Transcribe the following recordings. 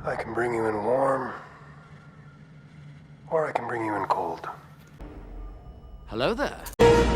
I can bring you in warm, or I can bring you in cold. Hello there.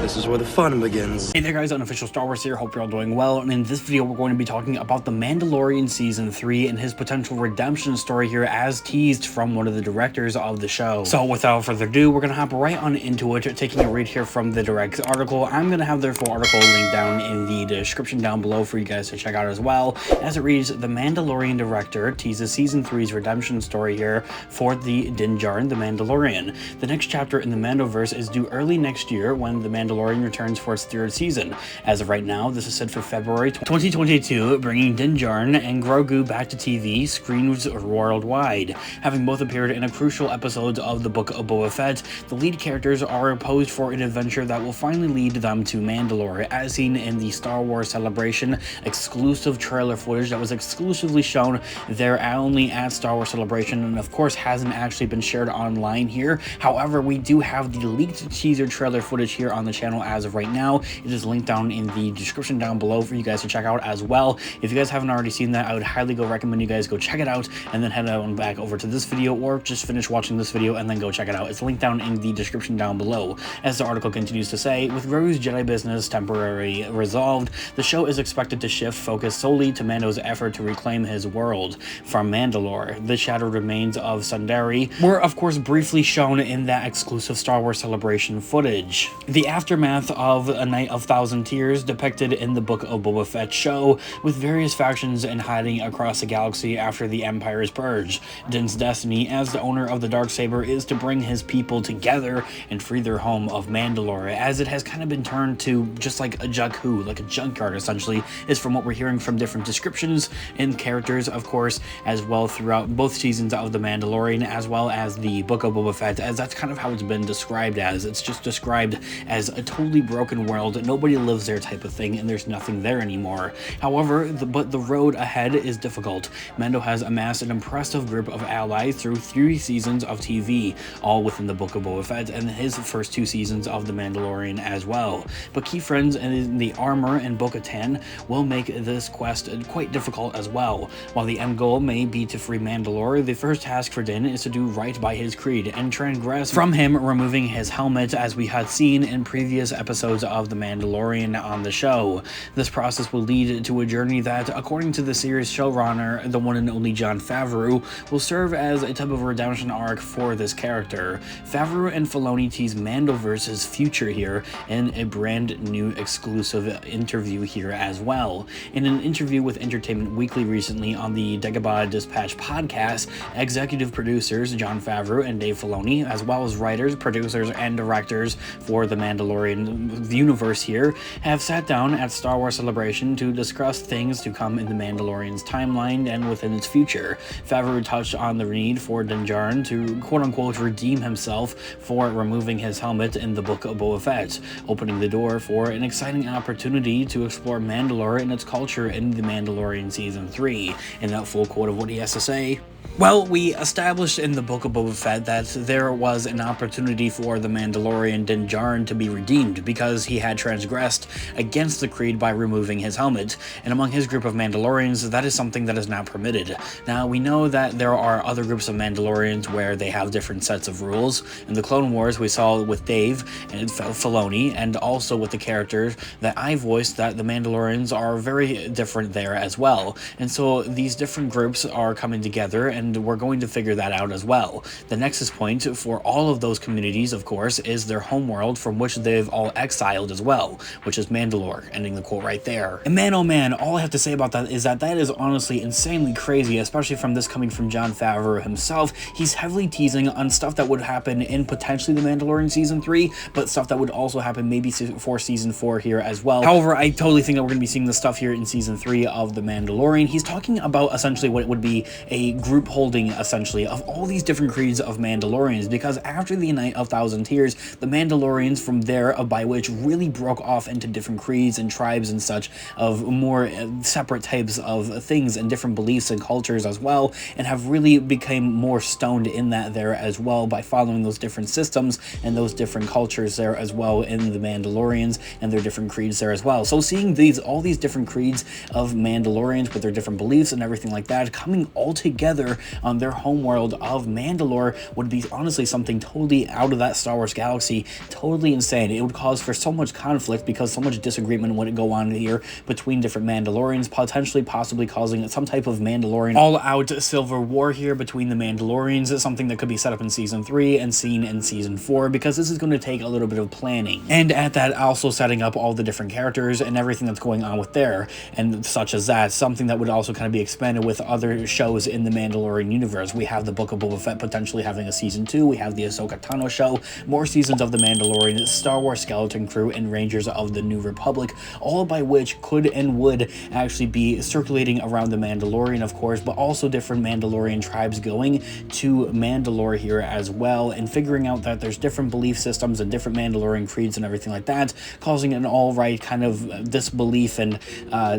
This is where the fun begins. Hey there guys, Unofficial Star Wars here, hope you're all doing well, and in this video we're going to be talking about The Mandalorian Season 3 and his potential redemption story here as teased from one of the directors of the show. So without further ado, we're going to hop right on into it, taking a read here from the Direct's article. I'm going to have their full article linked down in the description down below for you guys to check out as well. As it reads, The Mandalorian director teases Season 3's redemption story here for the Din Djarin, the Mandalorian. The next chapter in the Mandoverse is due early next year when The Mandalorian returns for its third season. As of right now, this is set for February 2022, bringing Din Djarin and Grogu back to TV screens worldwide. Having both appeared in a crucial episode of the Book of Boba Fett, the lead characters are posed for an adventure that will finally lead them to Mandalore, as seen in the Star Wars Celebration exclusive trailer footage that was exclusively shown there only at Star Wars Celebration, and of course hasn't actually been shared online here. However, we do have the leaked teaser trailer footage here on the channel as of right now. It is linked down in the description down below for you guys to check out as well. If you guys haven't already seen that, I would highly recommend you guys go check it out and then head on back over to this video, or just finish watching this video and then go check it out. It's linked down in the description down below. As the article continues to say, with Grogu's Jedi business temporarily resolved, the show is expected to shift focus solely to Mando's effort to reclaim his world from Mandalore. The shattered remains of Sundari were of course briefly shown in that exclusive Star Wars Celebration footage. The aftermath of A Night of Thousand Tears depicted in the Book of Boba Fett show, with various factions in hiding across the galaxy after the Empire's purge. Din's destiny as the owner of the Darksaber is to bring his people together and free their home of Mandalore, as it has kind of been turned to just like a Jakku, like a junkyard essentially, is from what we're hearing from different descriptions and characters, of course, as well throughout both seasons of The Mandalorian as well as the Book of Boba Fett, as that's kind of how it's been described as. It's just described as a totally broken world, nobody lives there type of thing, and there's nothing there anymore. However, the road ahead is difficult. Mando has amassed an impressive group of allies through 3 seasons of TV, all within the Book of Boba Fett and his first 2 seasons of The Mandalorian as well. But key friends in the armor and Bo-Katan will make this quest quite difficult as well. While the end goal may be to free Mandalore, the first task for Din is to do right by his creed and transgress from him removing his helmet, as we had seen in previous episodes of The Mandalorian on the show. This process will lead to a journey that, according to the series showrunner, the one and only Jon Favreau, will serve as a type of redemption arc for this character. Favreau and Filoni tease Mandoverse's future here in a brand new exclusive interview here as well. In an interview with Entertainment Weekly recently on the Dagobah Dispatch podcast, executive producers Jon Favreau and Dave Filoni, as well as writers, producers, and directors for the Mandalorian universe here, have sat down at Star Wars Celebration to discuss things to come in the Mandalorian's timeline and within its future. Favreau touched on the need for Din Djarin to quote-unquote redeem himself for removing his helmet in the Book of Boba Fett, opening the door for an exciting opportunity to explore Mandalore and its culture in The Mandalorian Season 3. In that full quote of what he has to say, well, we established in the Book of Boba Fett that there was an opportunity for the Mandalorian Din Djarin to be redeemed because he had transgressed against the creed by removing his helmet, and among his group of Mandalorians, that is something that is not permitted. Now, we know that there are other groups of Mandalorians where they have different sets of rules. In the Clone Wars, we saw with Dave and Filoni, and also with the characters that I voiced, that the Mandalorians are very different there as well. And so these different groups are coming together, and we're going to figure that out as well. The nexus point for all of those communities, of course, is their homeworld from which they've all exiled as well, which is Mandalore, ending the quote right there. And man, oh man, all I have to say about that is that is honestly insanely crazy, especially from this coming from Jon Favreau himself. He's heavily teasing on stuff that would happen in potentially The Mandalorian Season 3, but stuff that would also happen maybe for Season 4 here as well. However, I totally think that we're going to be seeing this stuff here in Season 3 of The Mandalorian. He's talking about essentially what it would be a group holding essentially of all these different creeds of Mandalorians, because after the Night of Thousand Tears, the Mandalorians from there by which really broke off into different creeds and tribes and such of more separate types of things and different beliefs and cultures as well, and have really become more stoned in that there as well by following those different systems and those different cultures there as well in the Mandalorians and their different creeds there as well. So seeing all these different creeds of Mandalorians with their different beliefs and everything like that coming all together on their homeworld of Mandalore would be honestly something totally out of that Star Wars galaxy, totally insane. It would cause for so much conflict because so much disagreement would go on here between different Mandalorians, potentially possibly causing some type of Mandalorian all-out civil war here between the Mandalorians. It's something that could be set up in season 3 and seen in season 4, because this is going to take a little bit of planning, and at that also setting up all the different characters and everything that's going on with there, and such as that, something that would also kind of be expanded with other shows in the Mandalorian universe. We have the Book of Boba Fett potentially having a season 2, we have the Ahsoka Tano show, more seasons of the Mandalorian, Star Wars Skeleton Crew, and Rangers of the New Republic, all by which could and would actually be circulating around the Mandalorian, of course, but also different Mandalorian tribes going to Mandalore here as well, and figuring out that there's different belief systems and different Mandalorian creeds and everything like that, causing an all-right kind of disbelief and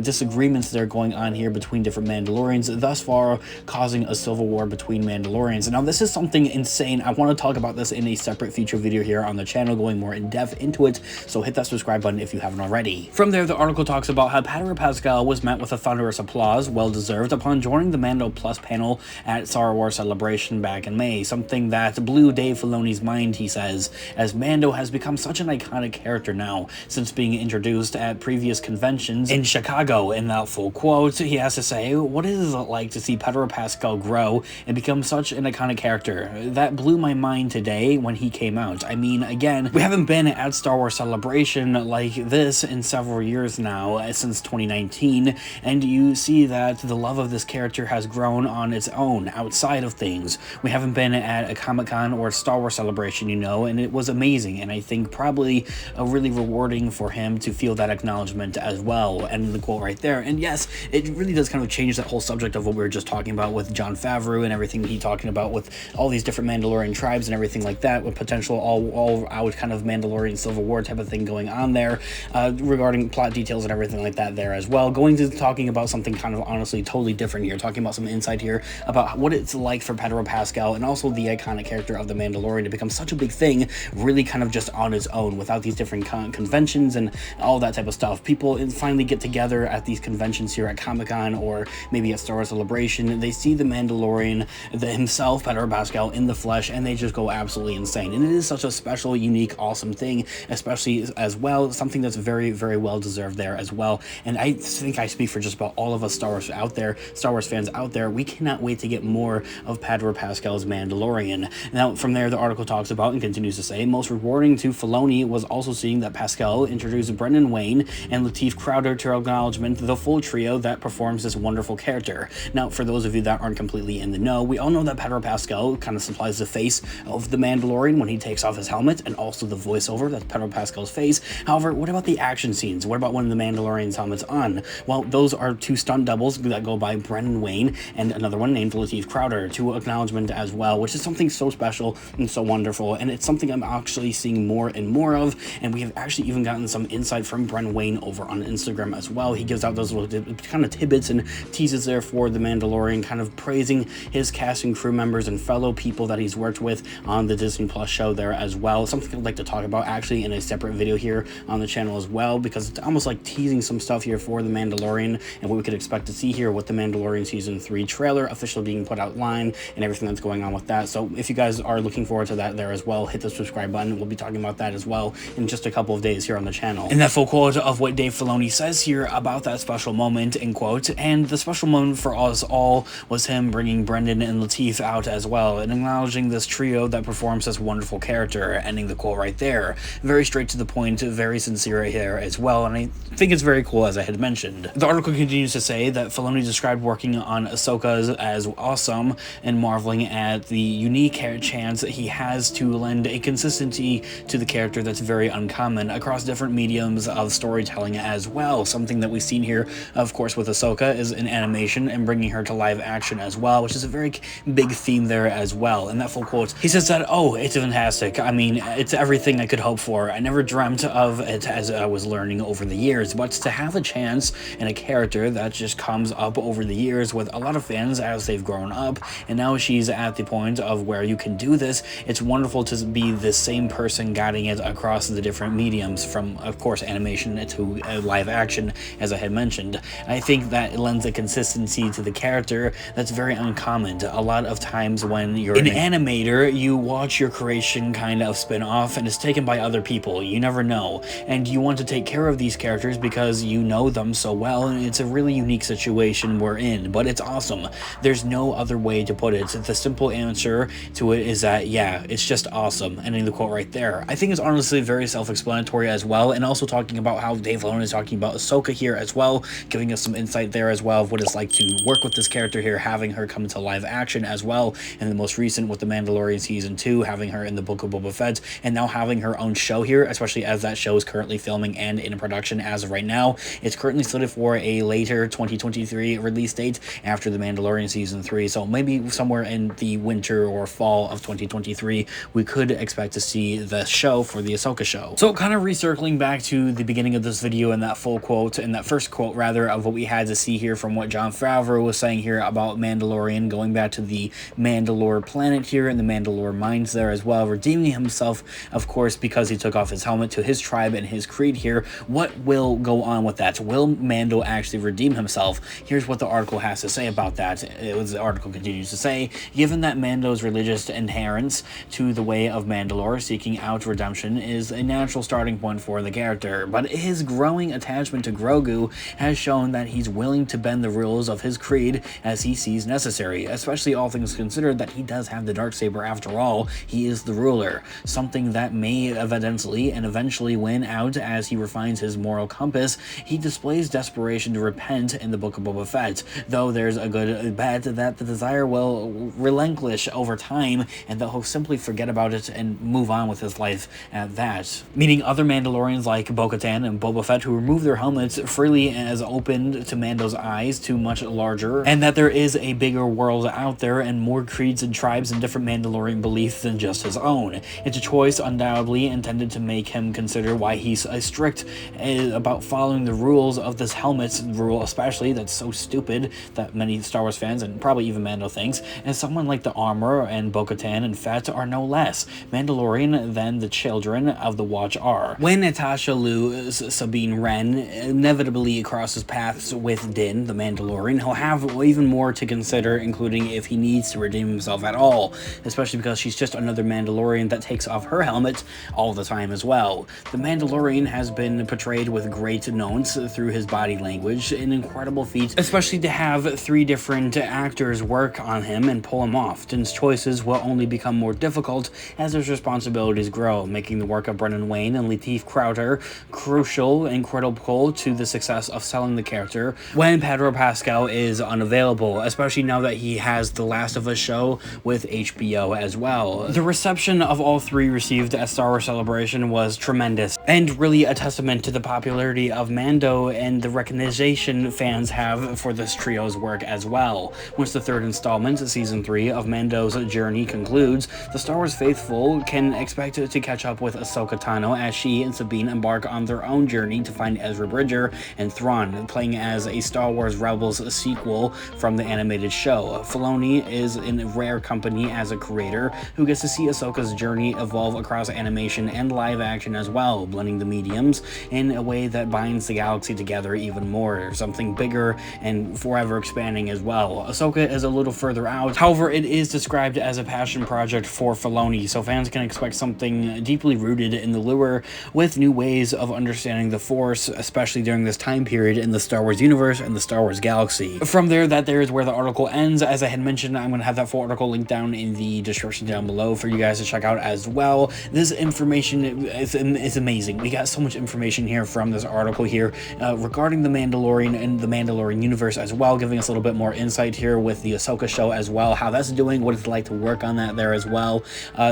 disagreements that are going on here between different Mandalorians, thus far causing a civil war between Mandalorians. Now, this is something insane. I want to talk about this in a separate feature video here on the channel, going more in depth into it, so hit that subscribe button if you haven't already. From there, the article talks about how Padre Pascal was met with a thunderous applause, well-deserved, upon joining the Mando Plus panel at Star Wars Celebration back in May, something that blew Dave Filoni's mind, he says, as Mando has become such an iconic character now, since being introduced at previous conventions in Chicago. In that full quote, he has to say, "What is it like to see Pedro Pascal grow and become such an iconic character? That blew my mind today when he came out. I mean, again, we haven't been at Star Wars Celebration like this in several years now, since 2019, and you see that the love of this character has grown on its own outside of things. We haven't been at a Comic-Con or a Star Wars Celebration, you know, and it was amazing, and I think probably really rewarding for him to feel that acknowledgement as well." And the quote right there. And yes, it really does kind of change that whole subject of what we were just talking about with Jon Favreau and everything he talking about with all these different Mandalorian tribes and everything like that, with potential all-out kind of Mandalorian civil war type of thing going on there, regarding plot details and everything like that there as well. Going to talking about something kind of honestly totally different here, talking about some insight here about what it's like for Pedro Pascal and also the iconic character of the Mandalorian to become such a big thing, really kind of just on its own without these different conventions and all that type of stuff. People finally get together at these conventions here at Comic-Con or maybe at Star Wars Celebration. They see the Mandalorian himself, Pedro Pascal, in the flesh, and they just go absolutely insane. And it is such a special, unique, awesome thing, especially as well, something that's very, very well deserved there as well. And I think I speak for just about all of us Star Wars fans out there. We cannot wait to get more of Pedro Pascal's Mandalorian. Now, from there, the article talks about and continues to say, most rewarding to Filoni was also seeing that Pascal introduced Brendan Wayne and Lateef Crowder to acknowledgement the full trio that performs this wonderful character. Now, for those of you that aren't completely in the know, we all know that Pedro Pascal kind of supplies the face of the Mandalorian when he takes off his helmet, and also the voiceover, that's Pedro Pascal's face. However, what about the action scenes? What about when the Mandalorian's helmet's on? Well, those are two stunt doubles that go by Brendan Wayne and another one named Lateef Crowder to acknowledgement as well, which is something so special and so wonderful, and it's something I'm actually seeing more and more of, and we have actually even gotten some insight from Brendan Wayne over on Instagram as well. He gives out those little kind of tidbits and teases there for the Mandalorian, kind of praising his cast and crew members and fellow people that he's worked with on the Disney Plus show there as well. Something I'd like to talk about actually in a separate video here on the channel as well, because it's almost like teasing some stuff here for the Mandalorian and what we could expect to see here with the Mandalorian season 3 trailer officially being put out line and everything that's going on with that. So if you guys are looking forward to that there as well, hit the subscribe button. We'll be talking about that as well in just a couple of days here on the channel. And that full quote of what Dave Filoni says here about that special moment, in quote, and the special moment for us all was him bringing Brendan and Lateef out as well and acknowledging this trio that performs this wonderful character, ending the quote right there. Very straight to the point, very sincere here as well, and I think it's very cool, as I had mentioned. The article continues to say that Filoni described working on Ahsoka as awesome and marveling at the unique chance he has to lend a consistency to the character that's very uncommon across different mediums of storytelling as well. Something that we've seen here, of course, with Ahsoka is in animation and bringing her to live action as well, which is a very big theme there as well. And that full quote, he says that, "Oh, it's fantastic. I mean, it's everything I could hope for. I never dreamt of it as I was learning over the years, but to have a chance in a character that just comes up over the years with a lot of fans as they've grown up, and now she's at the point of where you can do this, it's wonderful to be the same person guiding it across the different mediums, from, of course, animation to live action, as I had mentioned. I think that it lends a consistency to the character that's very very uncommon. A lot of times when you're an animator, you watch your creation kind of spin off and it's taken by other people. You never know. And you want to take care of these characters because you know them so well, and it's a really unique situation we're in, but it's awesome. There's no other way to put it. The simple answer to it is that, yeah, it's just awesome. Ending the quote right there. I think it's honestly very self-explanatory as well, and also talking about how Dave Filoni is talking about Ahsoka here as well, giving us some insight there as well of what it's like to work with this character here, having her come into live action as well, and the most recent with The Mandalorian Season 2, having her in the Book of Boba Fett, and now having her own show here, especially as that show is currently filming and in production as of right now. It's currently slated for a later 2023 release date after The Mandalorian Season 3, so maybe somewhere in the winter or fall of 2023 we could expect to see the show for the Ahsoka show. So kind of recircling back to the beginning of this video and that full quote, and that first quote rather, of what we had to see here from what Jon Favreau was saying here about Mandalorian, going back to the Mandalore planet here and the Mandalore mines there as well, redeeming himself, of course, because he took off his helmet to his tribe and his creed here. What will go on with that? Will Mando actually redeem himself? Here's what the article has to say about that. The article continues to say, given that Mando's religious adherence to the way of Mandalore, seeking out redemption is a natural starting point for the character, but his growing attachment to Grogu has shown that he's willing to bend the rules of his creed as he sees necessary, especially all things considered that he does have the Darksaber after all. He is the ruler, something that may eventually win out as he refines his moral compass. He displays desperation to repent in the Book of Boba Fett, though there's a good bet that the desire will relinquish over time and that he'll simply forget about it and move on with his life at that. Meaning other Mandalorians like Bo-Katan and Boba Fett who remove their helmets freely as opened to Mando's eyes to much larger, and that there is a bigger world out there and more creeds and tribes and different Mandalorian beliefs than just his own. It's a choice undoubtedly intended to make him consider why he's strict about following the rules of this helmet rule, especially that's so stupid that many Star Wars fans and probably even Mando thinks, and someone like the Armor and Bo-Katan and Fett are no less Mandalorian than the children of the Watch are. When Natasha Liu's Sabine Wren inevitably crosses paths with Din, the Mandalorian, he'll have even more to consider, including if he needs to redeem himself at all, especially because she's just another Mandalorian that takes off her helmet all the time as well. The Mandalorian has been portrayed with great notes through his body language, an incredible feat, especially to have 3 different actors work on him and pull him off. Din's choices will only become more difficult as his responsibilities grow, making the work of Brennan Wayne and Lateef Crowder crucial and critical to the success of selling the character when Pedro Pascal is unavailable, especially now that he has the Last of Us show with HBO as well. The reception of all 3 received at Star Wars Celebration was tremendous, and really a testament to the popularity of Mando and the recognition fans have for this trio's work as well. Once the 3rd installment, Season 3 of Mando's journey concludes, the Star Wars faithful can expect to catch up with Ahsoka Tano as she and Sabine embark on their own journey to find Ezra Bridger and Thrawn, playing as a Star Wars Rebels sequel from the animated show. Filoni is in rare company as a creator who gets to see Ahsoka's journey evolve across animation and live action as well, blending the mediums in a way that binds the galaxy together even more, something bigger and forever expanding as well. Ahsoka is a little further out, however it is described as a passion project for Filoni, so fans can expect something deeply rooted in the lore with new ways of understanding the Force, especially during this time period in the Star Wars universe and the Star Wars galaxy. From there is where the article ends. As I had mentioned, I'm going to have that full article linked down in the description down below for you guys to check out as well. This information is amazing. We got so much information here from this article here regarding the Mandalorian and the Mandalorian universe as well, giving us a little bit more insight here with the Ahsoka show as well, how that's doing, what it's like to work on that there as well.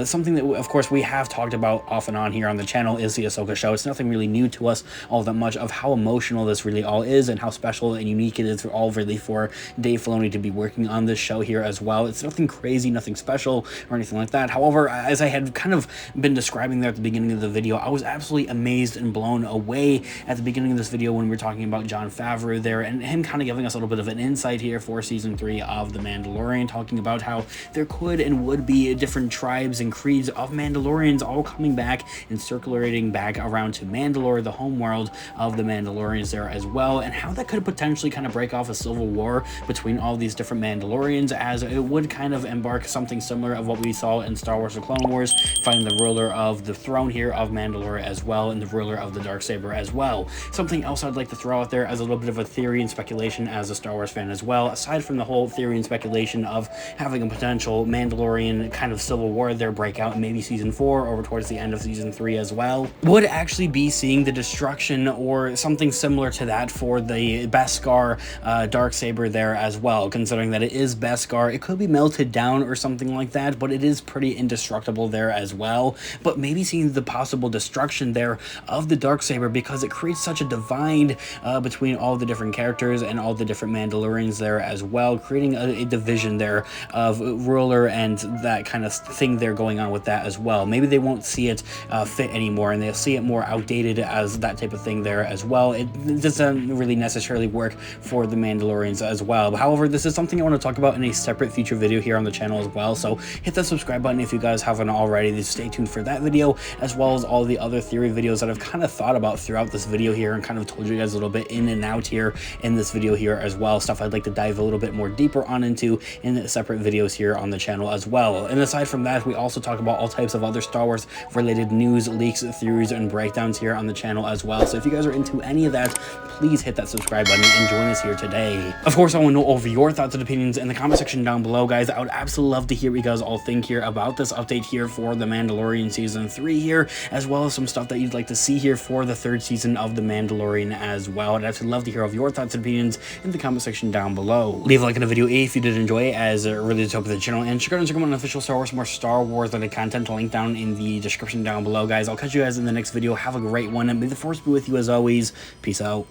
Something that, of course, we have talked about off and on here on the channel is the Ahsoka show. It's nothing really new to us all that much of how emotional this really all is and how special and unique it is all really for Dave Filoni to be working on this show here as well. It's nothing crazy, nothing special or anything like that. However, as I had kind of been describing there at the beginning of the video, I was absolutely amazed and blown away at the beginning of this video when we were talking about Jon Favreau there and him kind of giving us a little bit of an insight here for Season 3 of The Mandalorian, talking about how there could and would be different tribes and creeds of Mandalorians all coming back and circulating back around to Mandalore, the home world of the Mandalorians there as well, and how that could potentially kind of break off a civil war between all these different different Mandalorians, as it would kind of embark something similar of what we saw in Star Wars: The Clone Wars, finding the ruler of the throne here of Mandalore as well, and the ruler of the Darksaber as well. Something else I'd like to throw out there as a little bit of a theory and speculation as a Star Wars fan as well, aside from the whole theory and speculation of having a potential Mandalorian kind of civil war there break out in maybe season 4 over towards the end of season 3 as well, would actually be seeing the destruction or something similar to that for the Beskar Darksaber there as well, considering that it is Beskar. It could be melted down or something like that, but it is pretty indestructible there as well. But maybe seeing the possible destruction there of the Darksaber, because it creates such a divide between all the different characters and all the different Mandalorians there as well, creating a division there of ruler and that kind of thing there going on with that as well. Maybe they won't see it fit anymore, and they'll see it more outdated as that type of thing there as well. It doesn't really necessarily work for the Mandalorians as well. However, this is something I want to talk about in a separate future video here on the channel as well, so hit that subscribe button if you guys haven't already. Just stay tuned for that video, as well as all the other theory videos that I've kind of thought about throughout this video here, and kind of told you guys a little bit in and out here in this video here as well. Stuff I'd like to dive a little bit more deeper on into in separate videos here on the channel as well. And aside from that, we also talk about all types of other Star Wars related news, leaks, theories, and breakdowns here on the channel as well. So if you guys are into any of that, please hit that subscribe button and join us here today. Of course, I want to know all of your thoughts and opinions in the comment section down below, guys. I would absolutely love to hear what you guys all think here about this update here for The Mandalorian Season 3 here, as well as some stuff that you'd like to see here for the 3rd season of The Mandalorian as well. I'd absolutely love to hear all of your thoughts and opinions in the comment section down below. Leave a like on the video if you did enjoy it, as it really does help the channel, and check out Instagram on official Star Wars, more Star Wars related content, link down in the description down below, guys. I'll catch you guys in the next video. Have a great one, and may the Force be with you as always. Peace out.